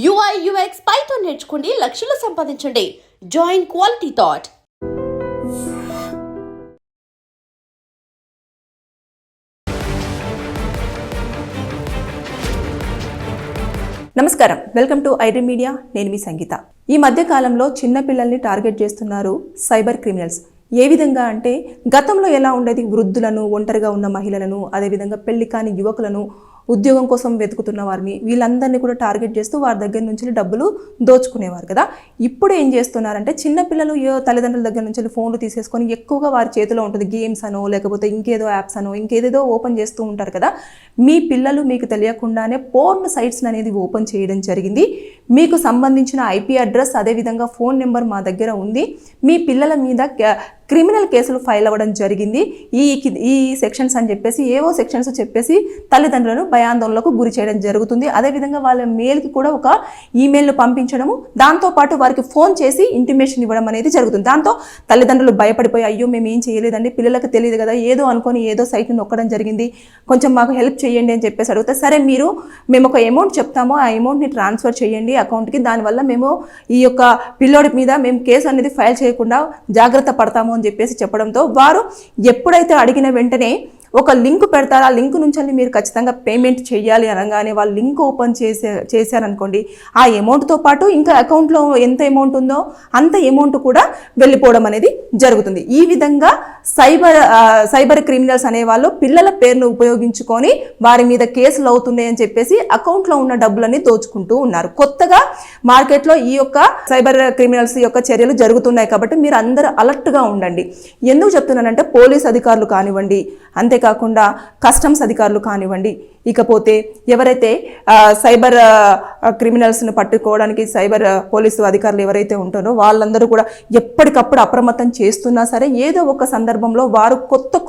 UI UX Python నేర్చుకోండి, లక్షలు సంపాదించండి. Join Quality Thought. నమస్కారం, వెల్కమ్ టు ఐడ్రీమ్ మీడియా. నేను మీ సంగీత. ఈ మధ్య కాలంలో చిన్న పిల్లల్ని టార్గెట్ చేస్తున్నారు సైబర్ క్రిమినల్స్. ఏ విధంగా అంటే గతంలో ఎలా ఉండేది, వృద్ధులను, ఒంటరిగా ఉన్న మహిళలను, అదేవిధంగా పెళ్లి కాని యువకులను, ఉద్యోగం కోసం వెతుకుతున్న వారిని, వీళ్ళందరినీ కూడా టార్గెట్ చేస్తూ వారి దగ్గర నుంచి డబ్బులు దోచుకునేవారు కదా. ఇప్పుడు ఏం చేస్తున్నారంటే చిన్నపిల్లలు తల్లిదండ్రుల దగ్గర నుంచి ఫోన్లు తీసేసుకొని ఎక్కువగా వారి చేతిలో ఉంటుంది గేమ్స్ అనో, లేకపోతే ఇంకేదో యాప్స్ అనో, ఇంకేదేదో ఓపెన్ చేస్తూ ఉంటారు కదా. మీ పిల్లలు మీకు తెలియకుండానే పోర్న్ సైట్స్ అనేది ఓపెన్ చేయడం జరిగింది. మీకు సంబంధించిన ఐపీ అడ్రస్, అదేవిధంగా ఫోన్ నెంబర్ మా దగ్గర ఉంది. మీ పిల్లల మీద క్రిమినల్ కేసులు ఫైల్ అవ్వడం జరిగింది. ఈ సెక్షన్స్ అని చెప్పేసి ఏవో సెక్షన్స్ చెప్పేసి తల్లిదండ్రులను భయాందోళనకు గురి చేయడం జరుగుతుంది. అదేవిధంగా వాళ్ళ మెయిల్కి కూడా ఒక ఈమెయిల్ను పంపించడము, దాంతోపాటు వారికి ఫోన్ చేసి ఇంటిమేషన్ ఇవ్వడం అనేది జరుగుతుంది. దాంతో తల్లిదండ్రులు భయపడిపోయి, అయ్యో మేము ఏం చేయలేదండి, పిల్లలకు తెలియదు కదా, ఏదో అనుకొని ఏదో సైట్ని నొక్కడం జరిగింది, కొంచెం మాకు హెల్ప్ చేయండి అని చెప్పేసి అడిగితే, సరే మేము ఒక అమౌంట్ చెప్తాము, ఆ అమౌంట్ని ట్రాన్స్ఫర్ చేయండి అకౌంట్కి, దానివల్ల మేము ఈ యొక్క పిల్లోడి మీద మేము కేసు అనేది ఫైల్ చేయకుండా జాగ్రత్త పడతాము అని చెప్పేసి చెప్పడంతో వారు ఎప్పుడైతే అడిగిన వెంటనే ఒక లింక్ పెడతారు. ఆ లింక్ నుంచి మీరు ఖచ్చితంగా పేమెంట్ చేయాలి అనగానే వాళ్ళు లింక్ ఓపెన్ చేశారనుకోండి, ఆ అమౌంట్తో పాటు ఇంకా అకౌంట్లో ఎంత అమౌంట్ ఉందో అంత అమౌంట్ కూడా వెళ్ళిపోవడం అనేది జరుగుతుంది. ఈ విధంగా సైబర్ క్రిమినల్స్ అనేవాళ్ళు పిల్లల పేరును ఉపయోగించుకొని వారి మీద కేసులు అవుతున్నాయని చెప్పేసి అకౌంట్లో ఉన్న డబ్బులన్నీ దోచుకుంటూ ఉన్నారు. కొత్తగా మార్కెట్లో ఈ యొక్క సైబర్ క్రిమినల్స్ యొక్క చర్యలు జరుగుతున్నాయి కాబట్టి మీరు అందరూ అలర్ట్గా ఉండండి. ఎందుకు చెప్తున్నానంటే పోలీస్ అధికారులు కానివ్వండి, అంతేకాకుండా కస్టమ్స్ అధికారులు కానివ్వండి, ఇకపోతే ఎవరైతే సైబర్ క్రిమినల్స్ని పట్టుకోవడానికి సైబర్ పోలీసు అధికారులు ఎవరైతే ఉంటారో వాళ్ళందరూ కూడా ఎప్పటికప్పుడు అప్రమత్తం చేస్తున్నా సరే ఏదో ఒక సందర్భంలో వారు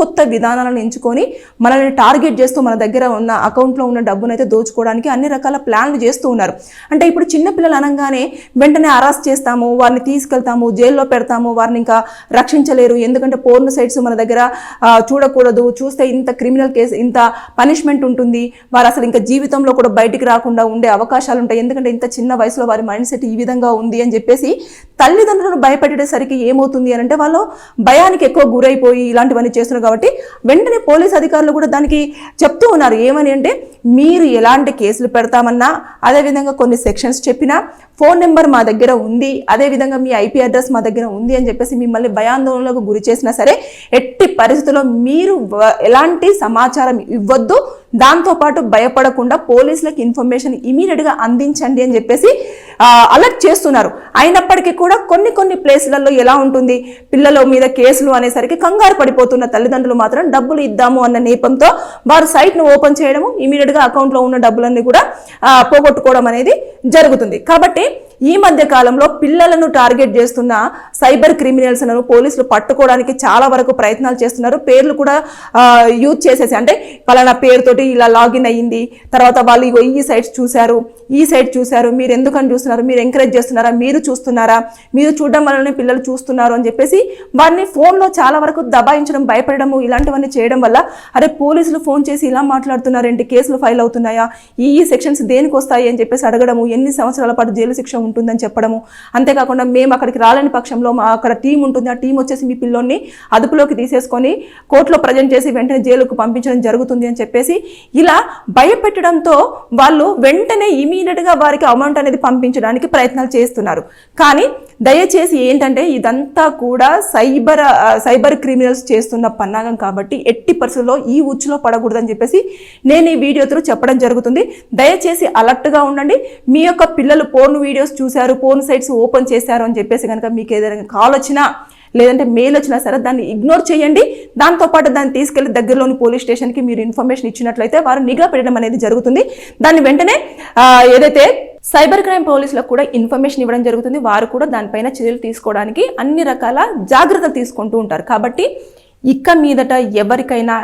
కొత్త విధానాలను ఎంచుకొని మనల్ని టార్గెట్ చేస్తూ మన దగ్గర ఉన్న అకౌంట్లో ఉన్న డబ్బును అయితే దోచుకోవడానికి అన్ని రకాల ప్లాన్లు చేస్తూ ఉన్నారు. అంటే ఇప్పుడు చిన్నపిల్లలు అనగానే వెంటనే అరెస్ట్ చేస్తాము, వారిని తీసుకెళ్తాము, జైల్లో పెడతాము, వారిని ఇంకా రక్షించలేరు, ఎందుకంటే పోర్న్ సైట్స్ మన దగ్గర చూడకూడదు, చూస్తే ఇంత క్రిమినల్ కేసు, ఇంత పనిష్మెంట్ ఉంటుంది, వారు అసలు ఇంకా జీవితంలో కూడా బయటికి రాకుండా ఉండే అవకాశాలు ఉంటాయి, ఎందుకంటే ఇంత చిన్న వయసులో వారి మైండ్ సెట్ ఈ విధంగా ఉంది అని చెప్పేసి తల్లిదండ్రులను భయపెట్టేసరికి ఏమవుతుంది అని అంటే వాళ్ళు భయానికి ఎక్కువ గురైపోయి ఇలాంటివన్నీ చేస్తున్నారు. కాబట్టి వెంటనే పోలీస్ అధికారులు కూడా దానికి చెప్తూ ఉన్నారు. ఏమని అంటే మీరు ఎలాంటి కేసులు పెడతామన్నా, అదేవిధంగా కొన్ని సెక్షన్స్ చెప్పినా, ఫోన్ నెంబర్ మా దగ్గర ఉంది, అదేవిధంగా మీ ఐపీ అడ్రస్ మా దగ్గర ఉంది అని చెప్పేసి మిమ్మల్ని భయాందోళనలకు గురి చేసినా సరే ఎట్టి పరిస్థితుల్లో మీరు ఎలాంటి సమాచారం ఇవ్వద్దు, దాంతోపాటు భయపడకుండా పోలీసులకు ఇన్ఫర్మేషన్ ఇమీడియట్గా అందించండి అని చెప్పేసి అలర్ట్ చేస్తున్నారు. అయినప్పటికీ కూడా కొన్ని ప్లేసులలో ఎలా ఉంటుంది, పిల్లల మీద కేసులు అనేసరికి కంగారు పడిపోతున్న తల్లిదండ్రులు మాత్రం డబ్బులు ఇద్దాము అన్న నేపంతో వారు సైట్ను ఓపెన్ చేయడము, ఇమీడియట్గా అకౌంట్లో ఉన్న డబ్బులన్నీ కూడా పోగొట్టుకోవడం అనేది జరుగుతుంది. కాబట్టి ఈ మధ్య కాలంలో పిల్లలను టార్గెట్ చేస్తున్న సైబర్ క్రిమినల్స్లను పోలీసులు పట్టుకోవడానికి చాలా వరకు ప్రయత్నాలు చేస్తున్నారు. పేర్లు కూడా యూజ్ చేసేసి, అంటే పలానా పేరుతోటి ఇలా లాగిన్ అయ్యింది, తర్వాత వాళ్ళు ఇగో ఈ సైట్స్ చూశారు, ఈ సైట్ చూశారు, మీరు ఎందుకని చూస్తున్నారు, మీరు ఎంకరేజ్ చేస్తున్నారా, మీరు చూస్తున్నారా, మీరు చూడడం వల్లనే పిల్లలు చూస్తున్నారు అని చెప్పేసి వారిని ఫోన్లో చాలా వరకు దబాయించడం, భయపడము, ఇలాంటివన్నీ చేయడం వల్ల అరే పోలీసులు ఫోన్ చేసి ఇలా మాట్లాడుతున్నారేంటి, కేసులు ఫైల్ అవుతున్నాయా, ఈ సెక్షన్స్ దేనికి వస్తాయి అని చెప్పేసి అడగడము, ఎన్ని సంవత్సరాల పాటు జైలు శిక్ష ఉంటుందని చెప్పడము, అంతేకాకుండా మేము అక్కడికి రాలేని పక్షంలో మా అక్కడ టీం ఉంటుంది, ఆ టీం వచ్చేసి మీ పిల్లోని అదుపులోకి తీసేసుకొని కోర్టులో ప్రజెంట్ చేసి వెంటనే జైలుకు పంపించడం జరుగుతుంది అని చెప్పేసి ఇలా భయపెట్టడంతో వాళ్ళు వెంటనే ఇమీడియట్గా వారికి అమౌంట్ అనేది పంపించడానికి ప్రయత్నాలు చేస్తున్నారు. కానీ దయచేసి ఏంటంటే ఇదంతా కూడా సైబర్ క్రిమినల్స్ చేస్తున్న పన్నాగం కాబట్టి ఎట్టి పరిస్థితుల్లో ఈ ఉచ్చులో పడకూడదని చెప్పేసి నేను ఈ వీడియోతో చెప్పడం జరుగుతుంది. దయచేసి అలర్ట్గా ఉండండి. మీ యొక్క పిల్లలు పోర్న్ వీడియోస్ చూశారు, పోర్న్ సైట్స్ ఓపెన్ చేశారు అని చెప్పేసి కనుక మీకు ఏదైనా కాల్ వచ్చినా లేదంటే మెయిల్ వచ్చినా సరే దాన్ని ఇగ్నోర్ చేయండి. దాంతోపాటు దాన్ని తీసుకెళ్లి దగ్గరలోని పోలీస్ స్టేషన్కి మీరు ఇన్ఫర్మేషన్ ఇచ్చినట్లయితే వారు నిఘా పెట్టడం అనేది జరుగుతుంది. దాన్ని వెంటనే ఏదైతే సైబర్ క్రైమ్ పోలీసులకు కూడా ఇన్ఫర్మేషన్ ఇవ్వడం జరుగుతుంది. వారు కూడా దానిపైన చర్యలు తీసుకోవడానికి అన్ని రకాల జాగ్రత్తలు తీసుకుంటూ ఉంటారు. కాబట్టి ఇక మీదట ఎవరికైనా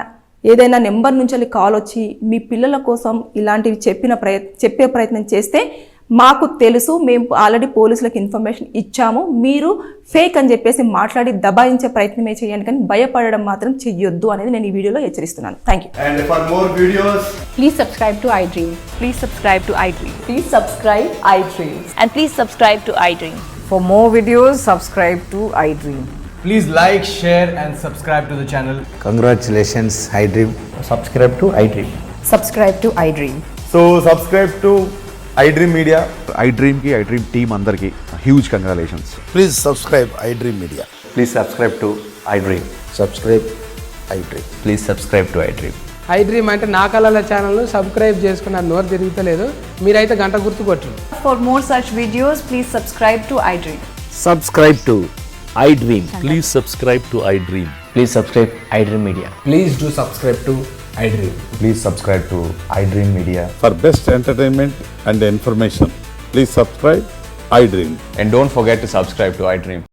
ఏదైనా నెంబర్ నుంచి కాల్ వచ్చి మీ పిల్లల కోసం ఇలాంటివి చెప్పే ప్రయత్నం చేస్తే మాకు తెలుసు, మేము ఆల్రెడీ పోలీసులకు ఇన్ఫర్మేషన్ ఇచ్చాము, మీరు ఫేక్ అని చెప్పేసి మాట్లాడి దబాయించే ప్రయత్నమే చేయండి, కానీ భయపడడం మాత్రం చెయ్యొద్దు అనేది నేను ఈ వీడియోలో హెచ్చరిస్తున్నాను. Thank you. And for more videos, Please subscribe to iDream. Please subscribe to iDream. Please subscribe iDream. And please subscribe to iDream. For more videos, subscribe to iDream. please like, share and subscribe to the channel. Congratulations, iDream. Subscribe to iDream. Subscribe to iDream. So subscribe to iDream Media. iDream team అందరికి huge congratulations. Please subscribe iDream Media. Please subscribe to iDream. Subscribe iDream. Please subscribe to iDream. iDream అంటే నా కళల ఛానల్ను subscribe చేసుకున్న నోరు తిరుగుతలేదు, మీరైతే గంట గుర్తు కొట్టండి. For more such videos, please subscribe to iDream. Subscribe to iDream. Please subscribe to iDream. Please subscribe iDream Media. Please do subscribe to iDream. Please subscribe to iDream Media. For best entertainment and information, please subscribe iDream. And don't forget to subscribe to iDream.